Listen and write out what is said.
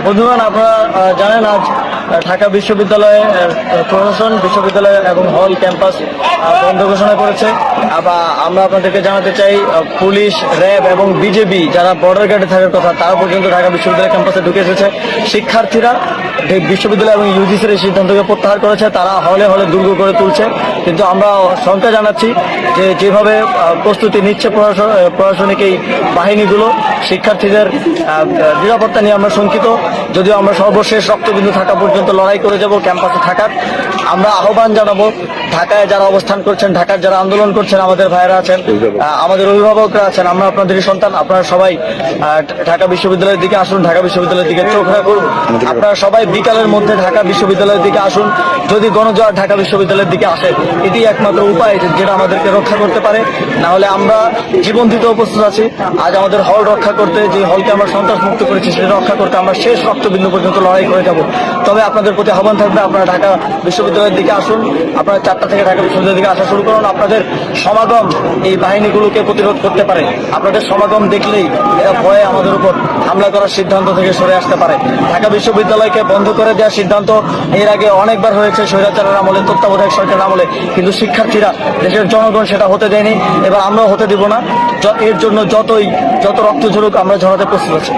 বন্ধুগণ, আপনারা জানেন আজ ঢাকা বিশ্ববিদ্যালয়ে প্রশাসন বিশ্ববিদ্যালয় এবং হল ক্যাম্পাস বন্ধ ঘোষণা করেছে। আমরা আপনাদেরকে জানাতে চাই, পুলিশ, র্যাব এবং বিজেপি যারা বর্ডার গার্ডে থাকার কথা তারা পর্যন্ত ঢাকা বিশ্ববিদ্যালয় ক্যাম্পাসে ঢুকে এসেছে। শিক্ষার্থীরা বিশ্ববিদ্যালয় এবং ইউজিসির এই সিদ্ধান্তকে প্রত্যাহার করেছে, তারা হলে হলে দুর্গ করে তুলছে। কিন্তু আমরা শঙ্কা জানাচ্ছি যে যেভাবে প্রস্তুতি নিচ্ছে প্রশাসনিক এই বাহিনীগুলো, শিক্ষার্থীদের নিরাপত্তা নিয়ে আমরা শঙ্কিত। যদিও আমরা সর্বশেষ রক্তবিন্দু থাকা পর্যন্ত লড়াই করে যাব ক্যাম্পাসে থাকার। আমরা আহ্বান জানাবো ঢাকায় যারা অবস্থান করছেন, ঢাকার যারা আন্দোলন করছেন, আমাদের ভাইয়েরা আছেন, আমাদের অভিভাবকরা আছেন, আমরা আপনাদেরই সন্তান। আপনারা সবাই ঢাকা বিশ্ববিদ্যালয়ের দিকে আসুন, ঢাকা বিশ্ববিদ্যালয়ের দিকে চোখ রাখুন। আপনারা সবাই বিকালের মধ্যে ঢাকা বিশ্ববিদ্যালয়ের দিকে আসুন। যদি গণজোয়ার ঢাকা বিশ্ববিদ্যালয়ের দিকে আসে, এটি একমাত্র উপায় যেটা আমাদেরকে রক্ষা করতে পারে। না হলে আমরা জীবন দিতে উপস্থিত আছি। আজ আমাদের হল রক্ষা করতে, যে হলকে আমরা সন্ত্রাস মুক্ত করেছি সেটা রক্ষা করতে আমরা শেষ রক্তবিন্দু পর্যন্ত লড়াই করে যাব। তবে আপনাদের প্রতি আহ্বান থাকবে, আপনারা ঢাকা বিশ্ববিদ্যালয়ের দিকে আসুন। আপনারা 4টা থেকে ঢাকা বিশ্ববিদ্যালয়ের দিকে আসা শুরু করুন। আপনাদের সমাগম এই বাহিনীগুলোকে প্রতিরোধ করতে পারে। আপনাদের সমাগম দেখলেই এরা ভয়ে আমাদের উপর হামলা করার সিদ্ধান্ত থেকে সরে আসতে পারে। ঢাকা বিশ্ববিদ্যালয়কে বন্ধ করে দেওয়ার সিদ্ধান্ত এর আগে অনেকবার হয়েছে, স্বৈরাচারের আমলে, তত্ত্বাবধায়ক সরকারের আমলে, কিন্তু শিক্ষার্থীরা, দেশের জনগণ সেটা হতে দেয়নি। এবার আমরাও হতে দিব না। এর জন্য যত রক্ত ঝরুক আমরা ঝরাতে প্রস্তুত আছি।